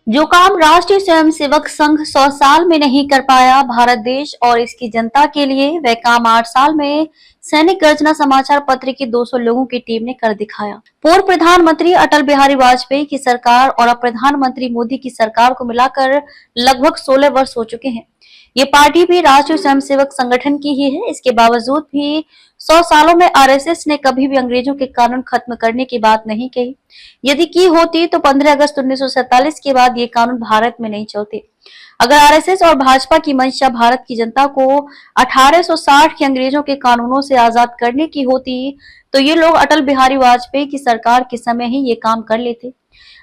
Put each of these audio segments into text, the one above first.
जो काम राष्ट्रीय स्वयंसेवक संघ 100 साल में नहीं कर पाया भारत देश और इसकी जनता के लिए, वह काम 8 साल में सैनिक गर्जना समाचार पत्र की 200 लोगों की टीम ने कर दिखाया। पूर्व प्रधानमंत्री अटल बिहारी वाजपेयी की सरकार और अब प्रधानमंत्री मोदी की सरकार को मिलाकर लगभग 16 वर्ष हो चुके हैं। ये पार्टी भी राष्ट्रीय स्वयंसेवक संगठन की ही है। इसके बावजूद भी 100 सालों में आरएसएस ने कभी भी अंग्रेजों के कानून खत्म करने की बात नहीं कही। यदि की होती तो 15 अगस्त 1947 के बाद ये कानून भारत में नहीं चलते। अगर आरएसएस और भाजपा की मंशा भारत की जनता को 1860 के अंग्रेजों के कानूनों से आजाद करने की होती तो ये लोग अटल बिहारी वाजपेयी की सरकार के समय ही ये काम कर लेते।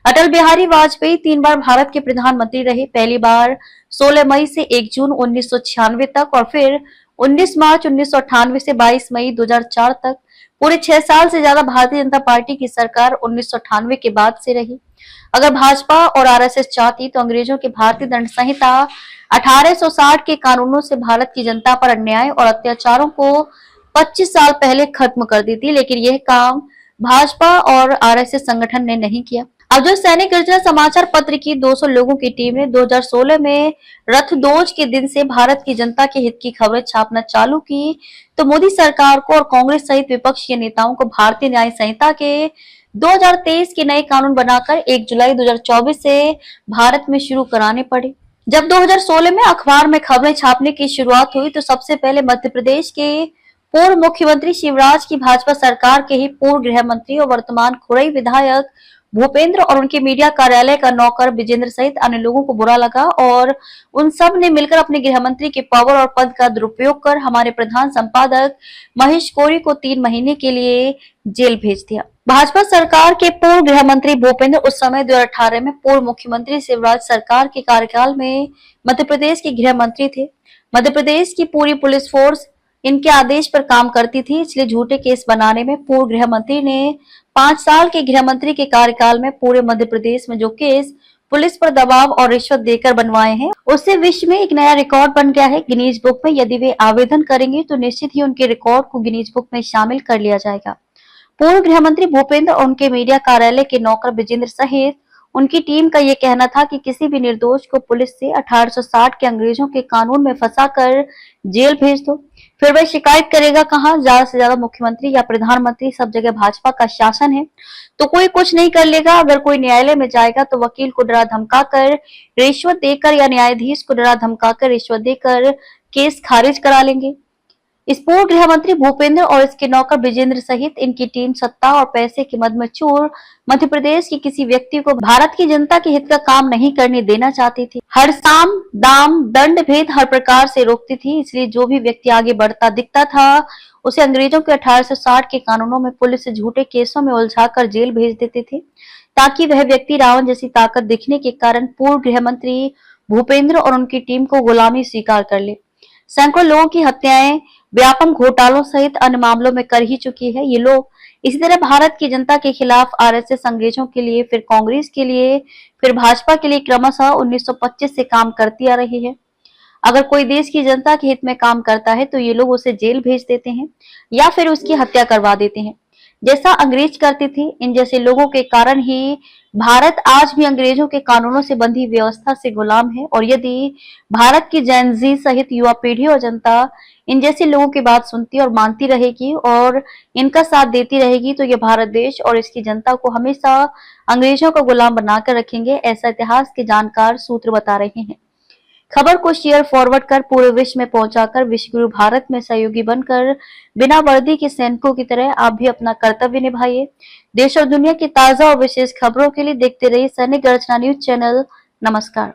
अटल बिहारी वाजपेयी 3 बार भारत के प्रधानमंत्री रहे। पहली बार 16 मई से 1 जून 1996 तक और फिर 19 मार्च 1998 से 22 मई 2004 तक। पूरे 6 साल से ज्यादा भारतीय जनता पार्टी की सरकार 1998 के बाद से रही। अगर भाजपा और आरएसएस चाहती तो अंग्रेजों के भारतीय दंड संहिता 1860 के कानूनों से भारत की जनता पर अन्याय और अत्याचारों को 25 साल पहले खत्म कर दी थी, लेकिन यह काम भाजपा और आरएसएस संगठन ने नहीं किया। अब जो सैनिक गर्जना समाचार पत्र की 200 लोगों की टीम ने 2016 में रथदोज के दिन से भारत की जनता के हित की खबरें छापना चालू की तो मोदी सरकार को और कांग्रेस सहित विपक्ष के नेताओं को भारतीय न्याय संहिता के 2023 के नए कानून बनाकर 1 जुलाई 2024 से भारत में शुरू कराने पड़े। जब 2016 में अखबार में खबरें छापने की शुरुआत हुई तो सबसे पहले मध्य प्रदेश के पूर्व मुख्यमंत्री शिवराज की भाजपा सरकार के ही पूर्व गृह मंत्री और वर्तमान खुरई विधायक भूपेंद्र और उनके मीडिया कार्यालय का नौकर विजेंद्र सहित अन्य लोगों को बुरा लगा और उन सब ने मिलकर अपने गृह मंत्री के पावर और पद का दुरुपयोग कर हमारे प्रधान संपादक महेश कोरी को 3 महीने के लिए जेल भेज दिया। भाजपा सरकार के पूर्व गृह मंत्री भूपेंद्र उस समय 2018 में पूर्व मुख्यमंत्री शिवराज सरकार के कार्यकाल में मध्य प्रदेश के गृह मंत्री थे। मध्य प्रदेश की पूरी पुलिस फोर्स इनके आदेश पर काम करती थी, इसलिए झूठे केस बनाने में पूर्व गृह मंत्री ने 5 साल के गृह मंत्री के कार्यकाल में पूरे मध्य प्रदेश में जो केस पुलिस पर दबाव और रिश्वत देकर बनवाए हैं, उससे विश्व में एक नया रिकॉर्ड बन गया है गिनीज बुक में। यदि वे आवेदन करेंगे तो निश्चित ही उनके रिकॉर्ड को गिनीज बुक में शामिल कर लिया जाएगा। पूर्व गृह मंत्री भूपेंद्र और उनके मीडिया कार्यालय के नौकर विजेंद्र सहित उनकी टीम का यह कहना था कि किसी भी निर्दोष को पुलिस से 1860 के अंग्रेजों के कानून में फंसाकर जेल भेज दो, फिर वह शिकायत करेगा कहां। ज्यादा से ज्यादा मुख्यमंत्री या प्रधानमंत्री, सब जगह भाजपा का शासन है तो कोई कुछ नहीं कर लेगा। अगर कोई न्यायालय में जाएगा तो वकील को डरा धमकाकर रिश्वत देकर या न्यायाधीश को डरा धमकाकर रिश्वत देकर केस खारिज करा लेंगे। इस पूर्व गृह मंत्री भूपेंद्र और इसके नौकर विजेंद्र सहित इनकी टीम सत्ता और पैसे के मद में चूर मध्य प्रदेश के किसी व्यक्ति को भारत की जनता के हित का काम नहीं करने देना चाहती थी। हर साम दाम दंड भेद हर प्रकार से रोकती थी, इसलिए जो भी व्यक्ति आगे बढ़ता दिखता था उसे अंग्रेजों के 1860 के कानूनों में पुलिस से झूठे केसों में उलझाकर जेल भेज देते थे, ताकि वह व्यक्ति रावण जैसी ताकत दिखने के कारण पूर्व गृह मंत्री भूपेंद्र और उनकी टीम को गुलामी स्वीकार कर ले। सैकड़ों लोगों की हत्याएं व्यापक घोटालों सहित अन्य मामलों में कर ही चुकी है ये लोग। इसी तरह भारत की जनता के खिलाफ आरएसएस अंग्रेजों के लिए, फिर कांग्रेस के लिए, फिर भाजपा के लिए क्रमशः 1925 से काम करती आ रही है। अगर कोई देश की जनता के हित में काम करता है तो ये लोग उसे जेल भेज देते हैं या फिर उसकी हत्या करवा देते हैं, जैसा अंग्रेज करते थे। इन जैसे लोगों के कारण ही भारत आज भी अंग्रेजों के कानूनों से बंधी व्यवस्था से गुलाम है। और यदि भारत की जेन ज़ी सहित युवा पीढ़ी और जनता इन जैसे लोगों की बात सुनती और मानती रहेगी और इनका साथ देती रहेगी तो ये भारत देश और इसकी जनता को हमेशा अंग्रेजों का गुलाम बनाकर रखेंगे, ऐसा इतिहास के जानकार सूत्र बता रहे हैं। खबर को शेयर फॉरवर्ड कर पूरे विश्व में पहुंचाकर विश्व गुरु भारत में सहयोगी बनकर बिना वर्दी के सैनिकों की तरह आप भी अपना कर्तव्य निभाइए। देश और दुनिया की ताजा और विशेष खबरों के लिए देखते रहिए सैनिक गर्जना न्यूज चैनल। नमस्कार।